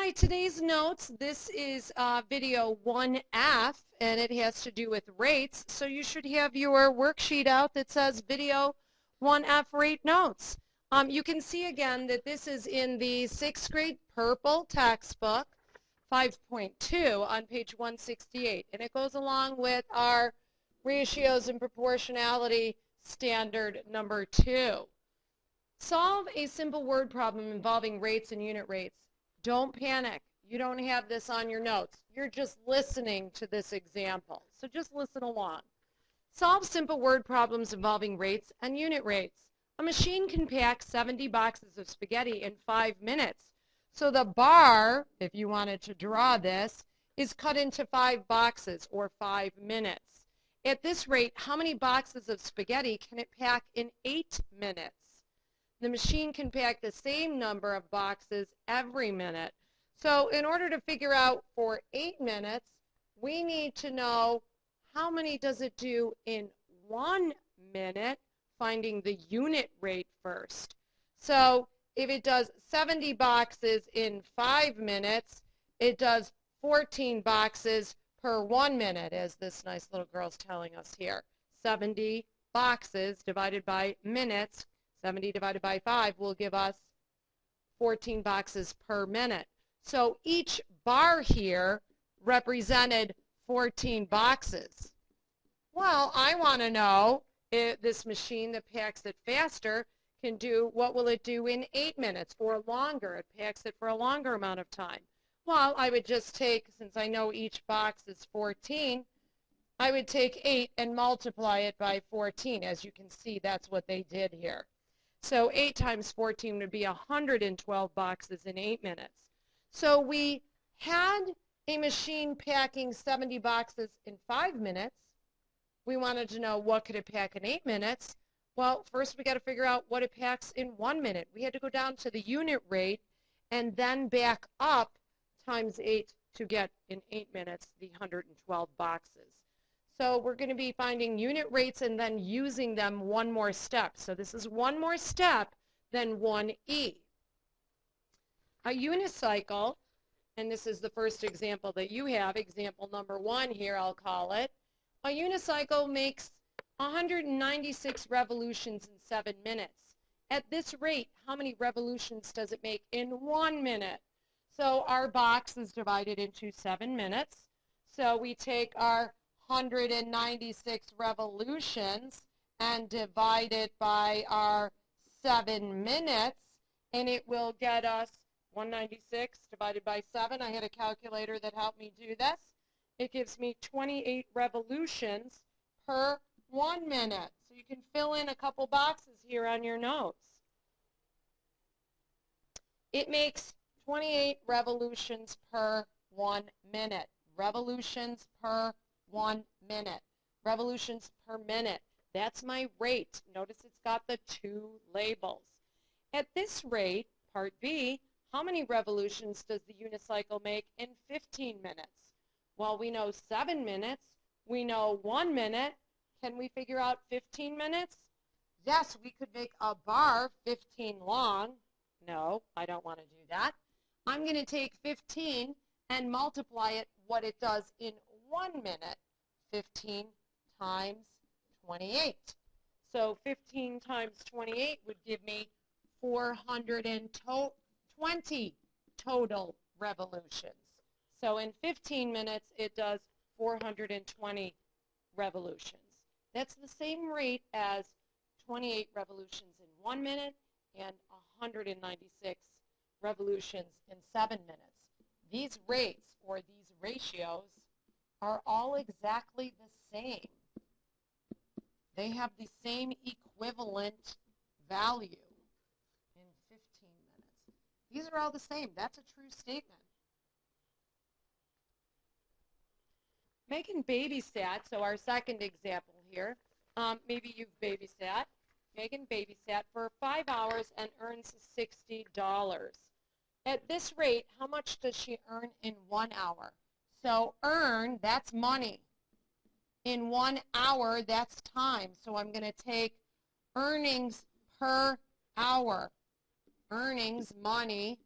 right, today's notes, this is video 1F, and it has to do with rates. So you should have your worksheet out that says video 1F rate notes. You can see again that this is in the 6th grade purple textbook, 5.2 on page 168. And it goes along with our ratios and proportionality standard number 2. Solve a simple word problem involving rates and unit rates. Don't panic. You don't have this on your notes. You're just listening to this example. So just listen along. Solve simple word problems involving rates and unit rates. A machine can pack 70 boxes of spaghetti in 5 minutes. So the bar, if you wanted to draw this, is cut into 5 boxes or 5 minutes. At this rate, how many boxes of spaghetti can it pack in 8 minutes? The machine can pack the same number of boxes every minute. So in order to figure out for 8 minutes, we need to know how many does it do in 1 minute, finding the unit rate first. So if it does 70 boxes in 5 minutes, it does 14 boxes per 1 minute, as this nice little girl's telling us here. 70 boxes divided by minutes, 70 divided by 5 will give us 14 boxes per minute. So each bar here represented 14 boxes. Well, I want to know if this machine that packs it faster can do, what will it do in 8 minutes or longer? It packs it for a longer amount of time. Well, I would just take, since I know each box is 14, I would take 8 and multiply it by 14. As you can see, that's what they did here. So 8 times 14 would be 112 boxes in 8 minutes. So we had a machine packing 70 boxes in 5 minutes. We wanted to know what could it pack in 8 minutes. Well, first we got to figure out what it packs in 1 minute. We had to go down to the unit rate and then back up times 8 to get in 8 minutes the 112 boxes. So we're going to be finding unit rates and then using them one more step. So this is one more step than 1E. A unicycle, and this is the first example that you have, example number 1 here, I'll call it. A unicycle makes 196 revolutions in 7 minutes. At this rate, how many revolutions does it make in 1 minute? So our box is divided into 7 minutes. So we take our 196 revolutions and divide it by our 7 minutes, and it will get us 196 divided by 7. I had a calculator that helped me do this. It gives me 28 revolutions per 1 minute. So you can fill in a couple boxes here on your notes. It makes 28 revolutions per 1 minute. Revolutions per 1 minute. Revolutions per minute. That's my rate. Notice it's got the 2 labels. At this rate, part B, how many revolutions does the unicycle make in 15 minutes? Well, we know 7 minutes. We know 1 minute. Can we figure out 15 minutes? Yes, we could make a bar 15 long. No, I don't want to do that. I'm going to take 15 and multiply it what it does in 1 minute. 15 times 28. So 15 times 28 would give me 420 total revolutions. So in 15 minutes, it does 420 revolutions. That's the same rate as 28 revolutions in 1 minute and 196 revolutions in 7 minutes. These rates, or these ratios, are all exactly the same. They have the same equivalent value in 15 minutes. These are all the same. That's a true statement. Megan babysat, so our second example here, maybe you've babysat. Megan babysat for 5 hours and earns $60. At this rate, how much does she earn in 1 hour? So earn, that's money. In 1 hour, that's time. So I'm going to take earnings per hour. Earnings, money,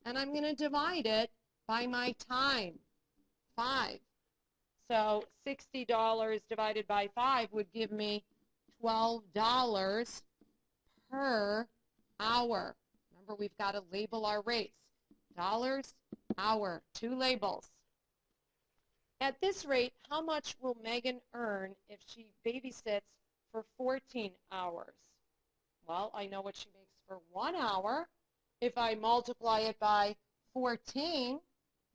and I'm going to divide it by my time, 5. So $60 divided by 5 would give me $12 per hour. Remember, we've got to label our rates. Dollars, hour, 2 labels. At this rate, how much will Megan earn if she babysits for 14 hours? Well, I know what she makes for 1 hour. If I multiply it by 14,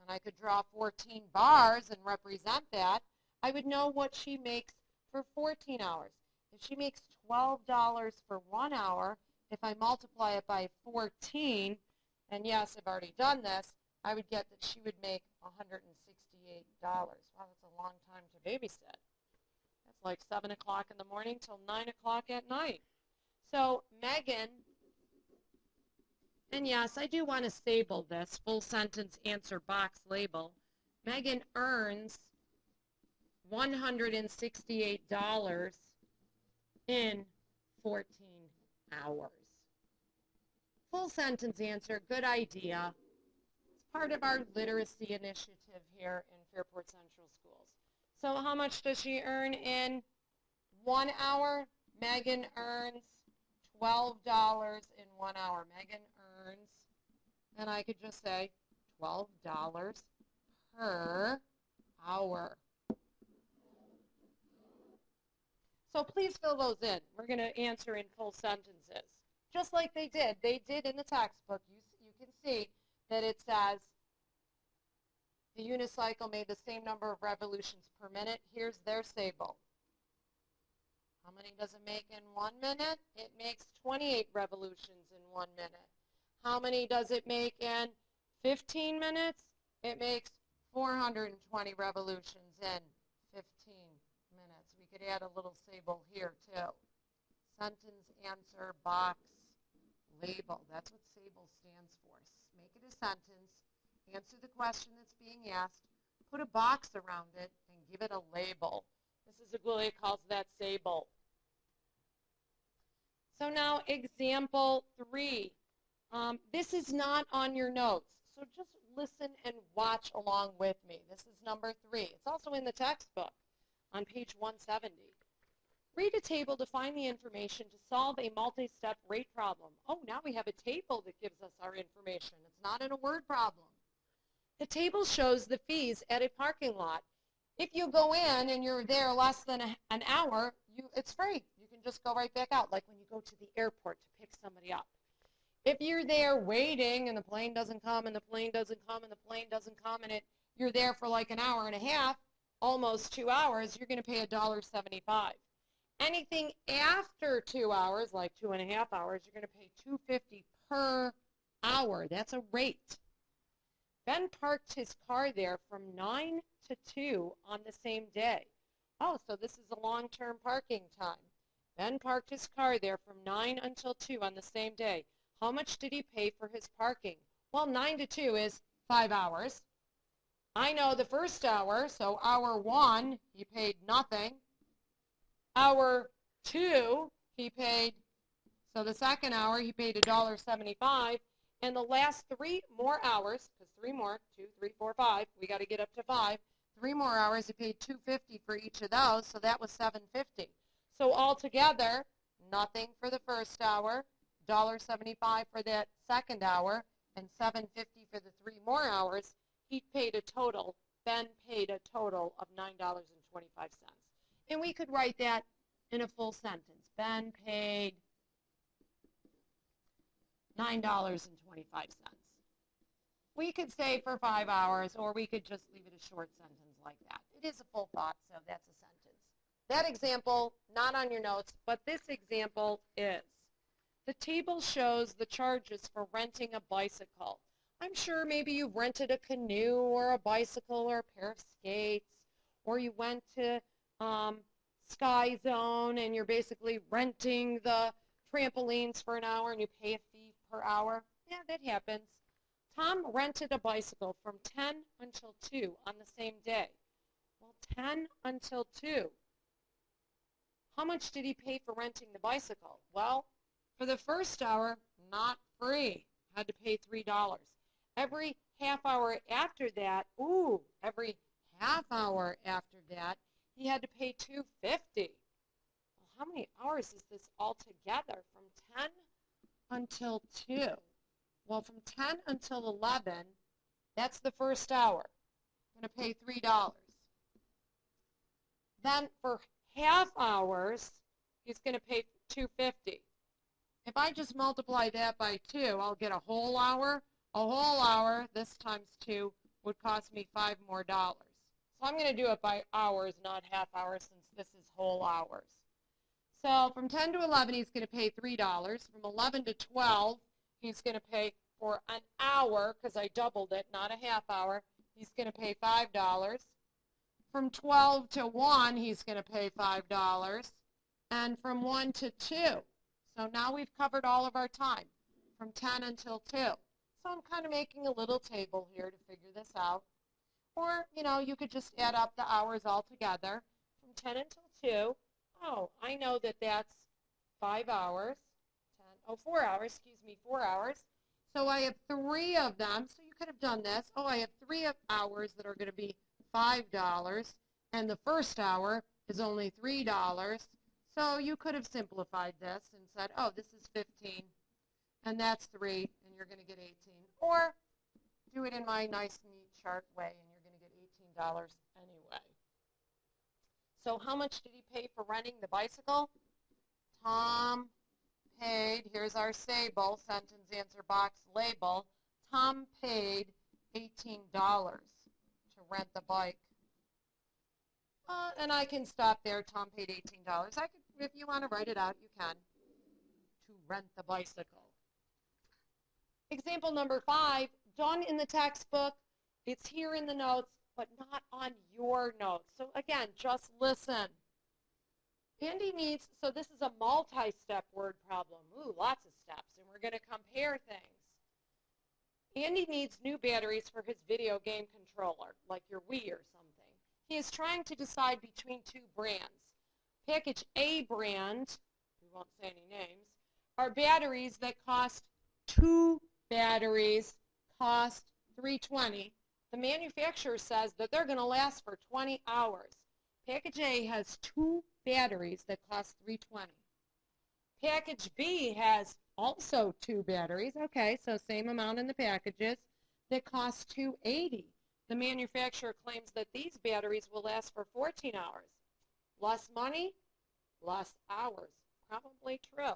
and I could draw 14 bars and represent that, I would know what she makes for 14 hours. If she makes $12 for 1 hour, if I multiply it by 14, and yes, I've already done this, I would get that she would make $168. Wow, that's a long time to babysit. That's like 7 o'clock in the morning till 9 o'clock at night. So Megan, and yes, I do want to stable this, full sentence answer box label. Megan earns $168 in 14 hours. Full sentence answer, good idea. It's part of our literacy initiative here in Fairport Central Schools. So how much does she earn in 1 hour? Megan earns $12 in 1 hour. Megan earns, and I could just say $12 per hour. So please fill those in. We're going to answer in full sentences, just like they did. They did in the textbook. You can see that it says the unicycle made the same number of revolutions per minute. Here's their stable. How many does it make in 1 minute? It makes 28 revolutions in 1 minute. How many does it make in 15 minutes? It makes 420 revolutions in 15 minutes. We could add a little stable here too. Sentence, answer, box, label. That's what SABLE stands for. Make it a sentence, answer the question that's being asked, put a box around it, and give it a label. Mrs. Agulia calls that SABLE. So now example 3. This is not on your notes, so just listen and watch along with me. This is number 3. It's also in the textbook on page 170. Read a table to find the information to solve a multi-step rate problem. Oh, now we have a table that gives us our information. It's not in a word problem. The table shows the fees at a parking lot. If you go in and you're there less than an hour, it's free. You can just go right back out, like when you go to the airport to pick somebody up. If you're there waiting and the plane doesn't come and the plane doesn't come and the plane doesn't come and you're there for like an hour and a half, almost 2 hours, you're going to pay $1.75. Anything after 2 hours, like 2.5 hours, you're going to pay $2.50 per hour. That's a rate. Ben parked his car there from 9 to 2 on the same day. Oh, so this is a long-term parking time. Ben parked his car there from 9 until 2 on the same day. How much did he pay for his parking? Well, 9 to 2 is 5 hours. I know the first hour, so hour 1, he paid nothing. Hour 2, he paid, so the second hour, he paid $1.75. And the last 3 more hours, because 3 more, 2, 3, 4, 5, we got to get up to 5. 3 more hours, he paid $2.50 for each of those, so that was $7.50. So altogether, nothing for the first hour, $1.75 for that second hour, and $7.50 for the 3 more hours. He paid a total, Ben paid a total of $9.25. And we could write that in a full sentence. Ben paid $9.25. We could say for 5 hours, or we could just leave it a short sentence like that. It is a full thought, so that's a sentence. That example, not on your notes, but this example is. The table shows the charges for renting a bicycle. I'm sure maybe you've rented a canoe or a bicycle or a pair of skates, or you went to Sky Zone and you're basically renting the trampolines for an hour and you pay a fee per hour. Yeah, that happens. Tom rented a bicycle from 10 until 2 on the same day. Well, 10 until 2. How much did he pay for renting the bicycle? Well, for the first hour, not free. Had to pay $3. Every half hour after that, ooh, every half hour after that, he had to pay $2.50. Well, how many hours is this altogether? From 10 until 2. Well, from 10 until 11, that's the first hour. I'm going to pay $3. Then for half hours, he's going to pay $2.50. If I just multiply that by 2, I'll get a whole hour. A whole hour, this times 2, would cost me $5 more. So I'm going to do it by hours, not half hours, since this is whole hours. So from 10 to 11, he's going to pay $3. From 11 to 12, he's going to pay for an hour, because I doubled it, not a half hour. He's going to pay $5. From 12 to 1, he's going to pay $5. And from 1 to 2. So now we've covered all of our time, from 10 until 2. So I'm kind of making a little table here to figure this out. Or, you know, you could just add up the hours all together. From 10 until 2, oh, I know that that's 5 hours. 4 hours, excuse me, 4 hours. So I have 3 of them. So you could have done this. Oh, I have 3 hours that are going to be $5. And the first hour is only $3. So you could have simplified this and said, oh, this is 15, and that's 3, and you're going to get 18. Or do it in my nice, neat chart way, and you're going to get $18 anyway. So how much did he pay for renting the bicycle? Tom paid, here's our SABLE, sentence answer box label. Tom paid $18 to rent the bike. And I can stop there. Tom paid $18. I could, if you want to write it out, you can. To rent the bicycle. Example number 5, done in the textbook. It's here in the notes, but not on your notes. So again, just listen. Andy needs, so this is a multi-step word problem. Ooh, lots of steps, and we're going to compare things. Andy needs new batteries for his video game controller, like your Wii or something. He is trying to decide between 2 brands. Package A brand, we won't say any names, are batteries that cost 2 batteries cost $3.20. The manufacturer says that they're going to last for 20 hours. Package A has 2 batteries that cost $3.20. Package B has also 2 batteries, okay, so same amount in the packages, that cost $2.80. The manufacturer claims that these batteries will last for 14 hours. Less money, less hours. Probably true.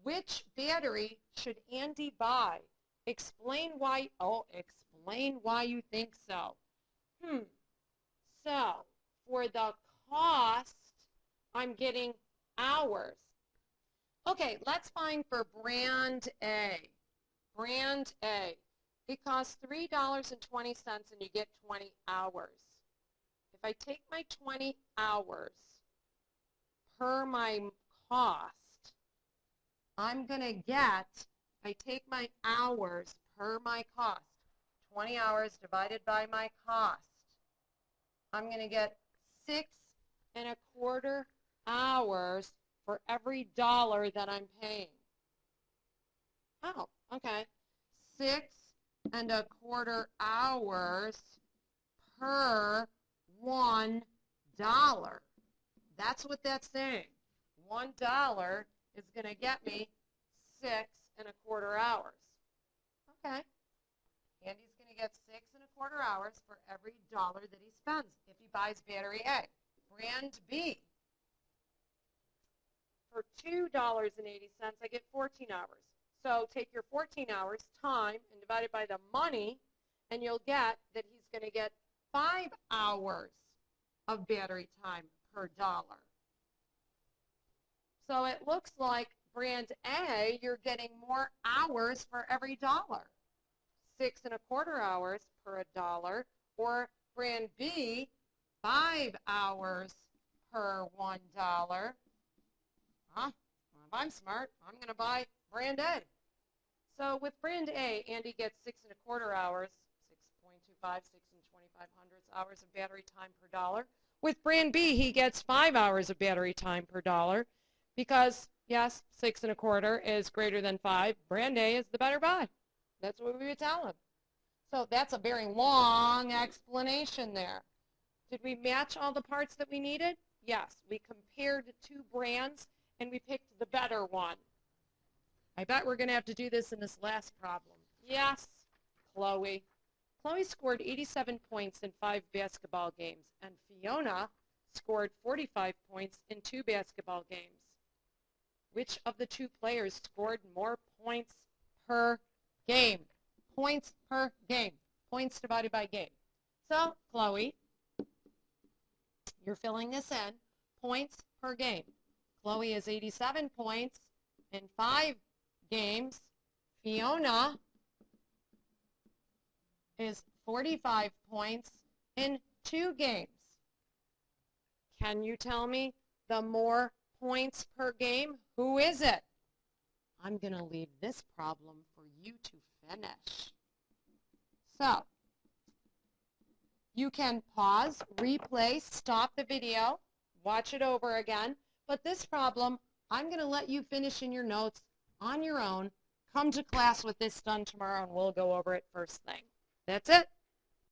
Which battery should Andy buy? Explain why, explain why you think so. So, for the cost, I'm getting hours. Okay, let's find for brand A. Brand A. It costs $3.20 and you get 20 hours. If I take my 20 hours per my cost, I'm going to get, if I take my hours per my cost, 20 hours divided by my cost, I'm going to get 6.25 hours for every dollar that I'm paying. Oh, okay. 6.25 hours per $1. That's what that's saying. $1 is going to get me 6.25 hours. Okay. Andy's going to get 6.25 hours for every dollar that he spends if he buys battery A. Brand B. For $2.80, I get 14 hours. So take your 14 hours time and divide it by the money, and you'll get that he's going to get 5 hours of battery time per dollar. So it looks like brand A, you're getting more hours for every dollar. 6.25 hours per $1, or brand B, 5 hours per $1. Well, if I'm smart, I'm going to buy brand A. So with brand A, Andy gets 6.25 hours, 6.25, 6.25 hours of battery time per dollar. With brand B, he gets 5 hours of battery time per dollar because, yes, 6.25 is greater than 5. Brand A is the better buy. That's what we would tell him. So that's a very long explanation there. Did we match all the parts that we needed? Yes. We compared two brands and we picked the better one. I bet we're going to have to do this in this last problem. Yes, Chloe. Chloe scored 87 points in 5 basketball games, and Fiona scored 45 points in 2 basketball games. Which of the two players scored more points per game? Points per game. Points divided by game. So, Chloe, you're filling this in. Points per game. Chloe has 87 points in 5 games. Fiona is 45 points in 2 games. Can you tell me the more points per game? Who is it? I'm going to leave this problem for you to finish. So, you can pause, replay, stop the video, watch it over again. But this problem, I'm going to let you finish in your notes on your own. Come to class with this done tomorrow, and we'll go over it first thing. That's it.